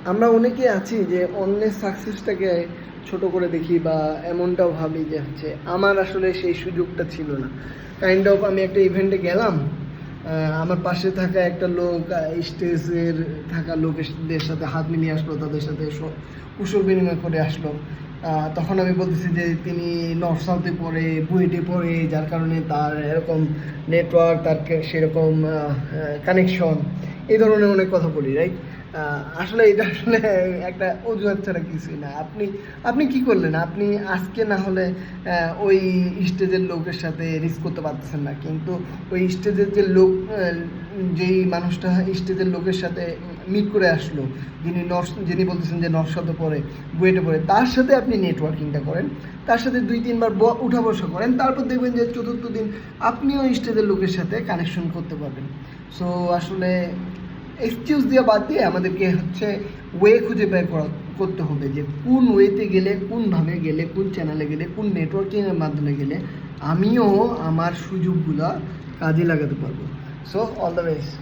আমরা অনেকে আছি যে অন্যের সাকসেসটাকে ছোট করে দেখি বা এমনটাও ভাবি যে হচ্ছে আমার আসলে সেই সুযোগটা ছিল না। কাইন্ড অফ আমি একটা ইভেন্টে গেলাম, আমার পাশে থাকা একটা লোক স্টেজের থাকা লোকেদের সাথে হাত মিলিয়ে আসলো, তাদের সাথে কুশল বিনিময় করে আসলো। তখন আমি বলতেছি যে তিনি নর্থ সাউথে পড়ে, বুয়েটে পড়ে, যার কারণে তার এরকম নেটওয়ার্ক, তার সেরকম কানেকশন, এই ধরনের অনেক কথা বলি, রাইট? আসলে এটা আসলে একটা অজুহাত ছাড়া কিছুই না। আপনি আপনি কি করলেন? আপনি আজকে না হলে ওই স্টেজের লোকের সাথে রিস্ক করতে পারতেছেন না, কিন্তু ওই স্টেজের যে লোক, যেই মানুষটা স্টেজের লোকের সাথে মিট করে আসলো, যিনি বলতেছেন যে নর্থ সাউথে পড়ে, বুয়েটে পড়ে, তার সাথে আপনি নেটওয়ার্কিংটা করেন, তার সাথে 2-3 বার উঠা বসা করেন, তারপর দেখবেন যে চতুর্থ দিন আপনিও স্টেজের লোকের সাথে কানেকশন করতে পারবেন। সো আসলে এক্সকিউজ দিয়ে বাদ দিয়ে আমাদেরকে হচ্ছে ওয়ে খুঁজে বের করতে হবে যে কোন ওয়েতে গেলে, কোনভাবে গেলে, কোন চ্যানেলে গেলে, কোন নেটওয়ার্কিংয়ের মাধ্যমে গেলে আমিও আমার সুযোগগুলো কাজে লাগাতে পারবো। So all the best.